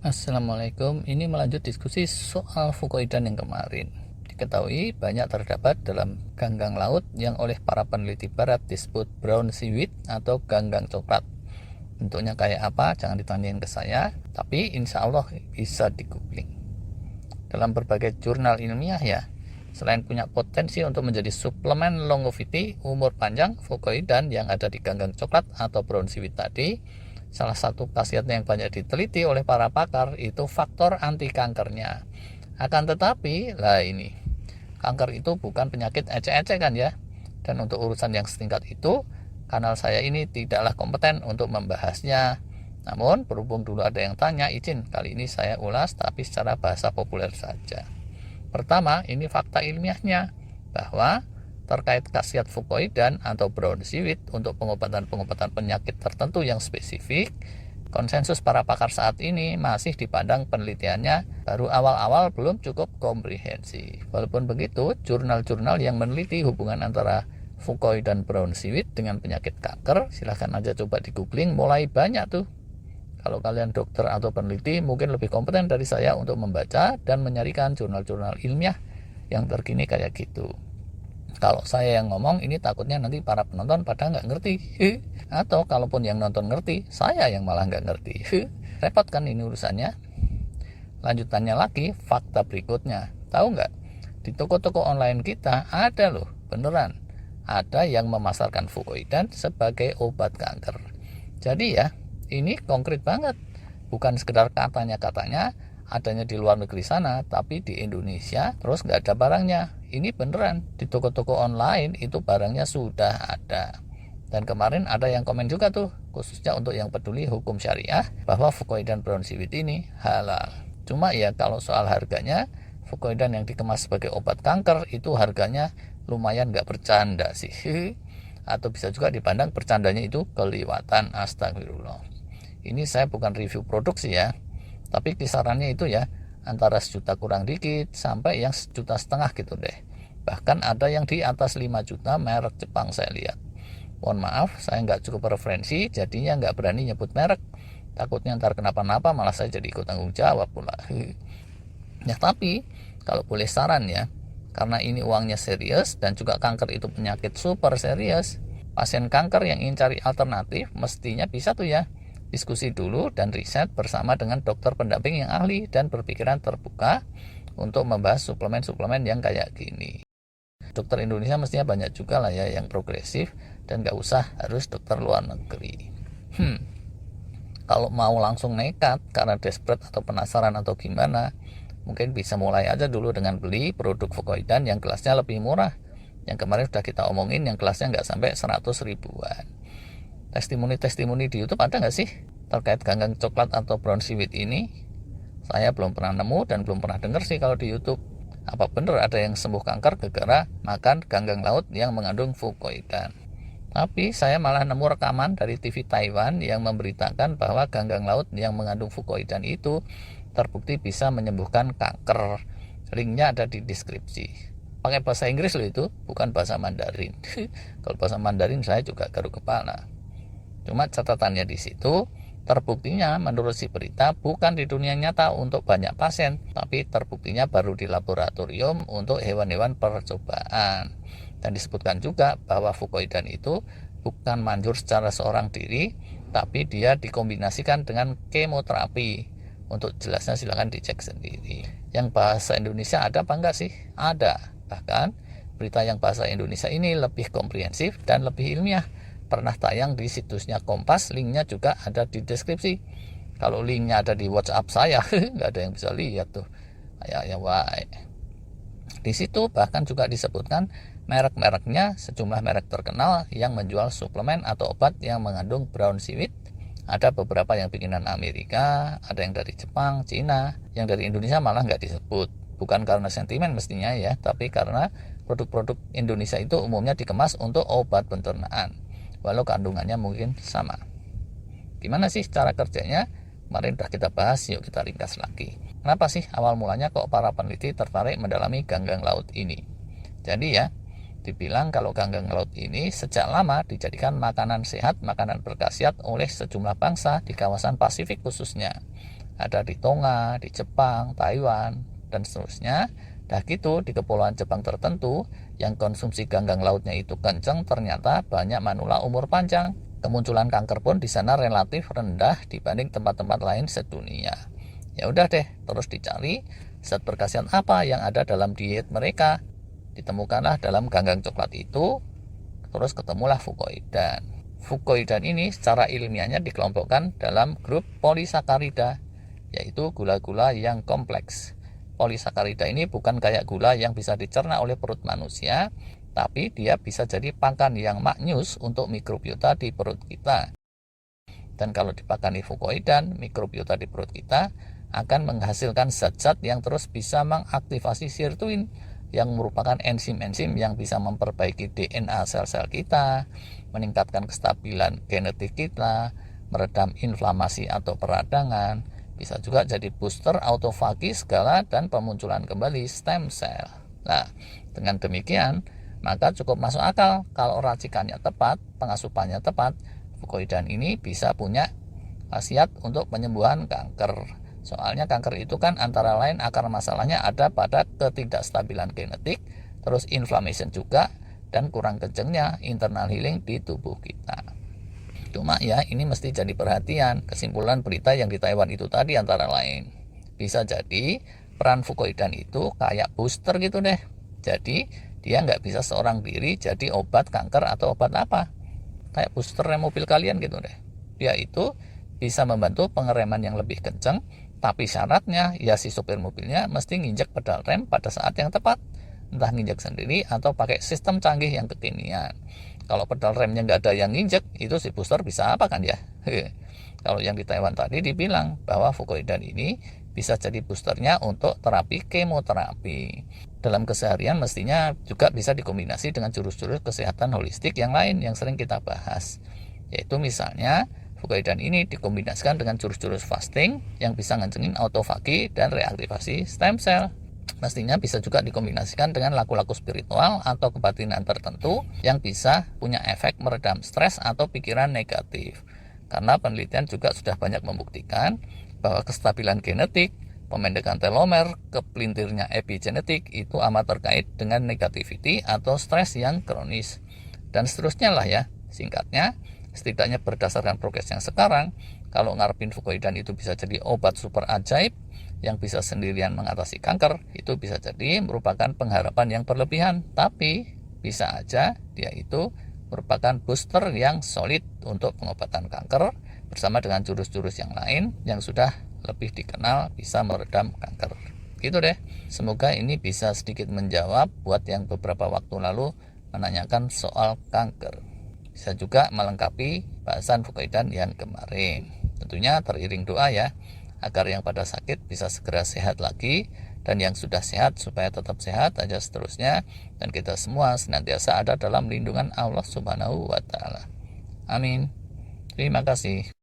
Assalamualaikum, ini melanjut diskusi soal fukoidan yang kemarin. Diketahui banyak terdapat dalam ganggang laut yang oleh para peneliti barat disebut brown seaweed atau ganggang coklat. Bentuknya kayak apa jangan ditanyain ke saya, tapi insya Allah bisa di googling. Dalam berbagai jurnal ilmiah ya, selain punya potensi untuk menjadi suplemen longevity umur panjang, fukoidan yang ada di ganggang coklat atau brown seaweed tadi, salah satu khasiatnya yang banyak diteliti oleh para pakar itu faktor anti kankernya. Akan tetapi, ini kanker itu bukan penyakit ecek-ecek kan ya. Dan untuk urusan yang setingkat itu, kanal saya ini tidaklah kompeten untuk membahasnya. Namun, berhubung dulu ada yang tanya, izin kali ini saya ulas tapi secara bahasa populer saja. Pertama, ini fakta ilmiahnya bahwa terkait khasiat fukoidan atau brown seaweed untuk pengobatan-pengobatan penyakit tertentu yang spesifik, konsensus para pakar saat ini masih dipandang penelitiannya baru awal-awal belum cukup komprehensif. Walaupun begitu, jurnal-jurnal yang meneliti hubungan antara fukoid dan brown seaweed dengan penyakit kanker, silahkan aja coba di googling, mulai banyak tuh. Kalau kalian dokter atau peneliti mungkin lebih kompeten dari saya untuk membaca dan menyarikan jurnal-jurnal ilmiah yang terkini kayak gitu. Kalau saya yang ngomong ini takutnya nanti para penonton pada nggak ngerti. Atau kalaupun yang nonton ngerti, saya yang malah nggak ngerti. Repot kan ini urusannya. Lanjutannya lagi, fakta berikutnya. Tahu nggak? Di toko-toko online kita ada loh, beneran. Ada yang memasarkan fukoidan sebagai obat kanker. Jadi ya, ini konkret banget. Bukan sekedar katanya-katanya, adanya di luar negeri sana, tapi di Indonesia terus nggak ada barangnya. Ini beneran, di toko-toko online itu barangnya sudah ada. Dan kemarin ada yang komen juga tuh, khususnya untuk yang peduli hukum syariah, bahwa fukoidan brown seaweed ini halal. Cuma ya kalau soal harganya, fukoidan yang dikemas sebagai obat kanker itu harganya lumayan nggak bercanda sih. Atau bisa juga dipandang bercandanya itu kelewatan, astagfirullah. Ini saya bukan review produksi ya, tapi kisarannya itu ya antara 1 juta kurang dikit sampai yang 1,5 juta gitu deh. Bahkan ada yang di atas 5 juta merek Jepang saya lihat. Mohon maaf, saya nggak cukup referensi, jadinya nggak berani nyebut merek. Takutnya ntar kenapa-napa malah saya jadi ikut tanggung jawab pula. Ya tapi, kalau boleh saran ya, karena ini uangnya serius dan juga kanker itu penyakit super serius, pasien kanker yang ingin cari alternatif mestinya bisa tuh ya diskusi dulu dan riset bersama dengan dokter pendamping yang ahli dan berpikiran terbuka untuk membahas suplemen-suplemen yang kayak gini. Dokter Indonesia mestinya banyak juga lah ya yang progresif dan gak usah harus dokter luar negeri. Kalau mau langsung nekat karena desperate atau penasaran atau gimana, mungkin bisa mulai aja dulu dengan beli produk fukoidan yang kelasnya lebih murah. Yang kemarin sudah kita omongin yang kelasnya nggak sampai 100 ribuan. Testimoni-testimoni di YouTube ada nggak sih terkait ganggang coklat atau brown seaweed ini? Saya belum pernah nemu dan belum pernah dengar sih kalau di YouTube. Apa benar ada yang sembuh kanker gara-gara makan ganggang laut yang mengandung fukoidan? Tapi saya malah nemu rekaman dari TV Taiwan yang memberitakan bahwa ganggang laut yang mengandung fukoidan itu terbukti bisa menyembuhkan kanker. Linknya ada di deskripsi. Pakai bahasa Inggris loh itu, bukan bahasa Mandarin. Kalau bahasa Mandarin saya juga garuk kepala. Cuma catatannya di situ, terbuktinya menurut si berita bukan di dunia nyata untuk banyak pasien, tapi terbuktinya baru di laboratorium untuk hewan-hewan percobaan. Dan disebutkan juga bahwa fukoidan itu bukan manjur secara seorang diri, tapi dia dikombinasikan dengan kemoterapi. Untuk jelasnya silahkan dicek sendiri. Yang bahasa Indonesia ada apa enggak sih? Ada. Bahkan berita yang bahasa Indonesia ini lebih komprehensif dan lebih ilmiah. Pernah tayang di situsnya Kompas, linknya juga ada di deskripsi. Kalau linknya ada di WhatsApp saya, nggak ada yang bisa lihat tuh. Ya wae. Di situ bahkan juga disebutkan merek-mereknya, sejumlah merek terkenal yang menjual suplemen atau obat yang mengandung brown seaweed. Ada beberapa yang bikinan Amerika, ada yang dari Jepang, Cina, yang dari Indonesia malah nggak disebut. Bukan karena sentimen mestinya ya, tapi karena produk-produk Indonesia itu umumnya dikemas untuk obat pencernaan, walau kandungannya mungkin sama. Gimana sih cara kerjanya? Kemarin udah kita bahas, yuk kita ringkas lagi. Kenapa sih awal mulanya kok para peneliti tertarik mendalami ganggang laut ini? Jadi ya, dibilang kalau ganggang laut ini sejak lama dijadikan makanan sehat, makanan berkhasiat oleh sejumlah bangsa di kawasan Pasifik khususnya. Ada di Tonga, di Jepang, Taiwan, dan seterusnya. Dah gitu, di kepulauan Jepang tertentu yang konsumsi ganggang lautnya itu kencang, ternyata banyak manula umur panjang. Kemunculan kanker pun di sana relatif rendah dibanding tempat-tempat lain sedunia. Ya udah deh, terus dicari zat berkhasiat apa yang ada dalam diet mereka. Ditemukanlah dalam ganggang coklat itu, terus ketemulah fukoidan. Fukoidan ini secara ilmiahnya dikelompokkan dalam grup polisakarida, yaitu gula-gula yang kompleks. Polisakarida ini bukan kayak gula yang bisa dicerna oleh perut manusia, tapi dia bisa jadi pakan yang maknyus untuk mikrobiota di perut kita. Dan kalau dipakani fukoidan, mikrobiota di perut kita akan menghasilkan zat-zat yang terus bisa mengaktifasi sirtuin, yang merupakan enzim-enzim yang bisa memperbaiki DNA sel-sel kita, meningkatkan kestabilan genetik kita, meredam inflamasi atau peradangan, bisa juga jadi booster autofagi segala dan pemunculan kembali stem cell. Nah, dengan demikian, maka cukup masuk akal kalau racikannya tepat, pengasupannya tepat, fukoidan ini bisa punya khasiat untuk penyembuhan kanker. Soalnya kanker itu kan antara lain akar masalahnya ada pada ketidakstabilan genetik, terus inflammation juga, dan kurang kencengnya internal healing di tubuh kita. Cuma ya, ini mesti jadi perhatian. Kesimpulan berita yang di Taiwan itu tadi antara lain, bisa jadi peran fukoidan itu kayak booster gitu deh. Jadi dia nggak bisa seorang diri jadi obat kanker atau obat apa. Kayak booster rem mobil kalian gitu deh. Dia itu bisa membantu pengereman yang lebih kencang, tapi syaratnya ya si sopir mobilnya mesti nginjek pedal rem pada saat yang tepat. Entah nginjek sendiri atau pakai sistem canggih yang kekinian. Kalau pedal remnya nggak ada yang nginjek, itu si booster bisa apa kan ya? Kalau yang di Taiwan tadi dibilang bahwa fukoidan ini bisa jadi boosternya untuk terapi kemoterapi. Dalam keseharian mestinya juga bisa dikombinasi dengan jurus-jurus kesehatan holistik yang lain yang sering kita bahas. Yaitu misalnya fukoidan ini dikombinasikan dengan jurus-jurus fasting yang bisa ngencengin autofagi dan reaktivasi stem cell. Mestinya bisa juga dikombinasikan dengan laku-laku spiritual atau kebatinan tertentu yang bisa punya efek meredam stres atau pikiran negatif. Karena penelitian juga sudah banyak membuktikan bahwa kestabilan genetik, pemendekan telomer, kepelintirnya epigenetik itu amat terkait dengan negativity atau stres yang kronis. Dan seterusnya lah ya, singkatnya, setidaknya berdasarkan progres yang sekarang, kalau ngarepin fukoidan itu bisa jadi obat super ajaib yang bisa sendirian mengatasi kanker, itu bisa jadi merupakan pengharapan yang berlebihan, tapi bisa aja dia itu merupakan booster yang solid untuk pengobatan kanker bersama dengan jurus-jurus yang lain yang sudah lebih dikenal bisa meredam kanker. Gitu deh. Semoga ini bisa sedikit menjawab buat yang beberapa waktu lalu menanyakan soal kanker. Bisa juga melengkapi bahasan fukoidan yang kemarin. Tentunya teriring doa ya, agar yang pada sakit bisa segera sehat lagi, dan yang sudah sehat supaya tetap sehat aja seterusnya, dan kita semua senantiasa ada dalam lindungan Allah Subhanahu wa Ta'ala. Amin. Terima kasih.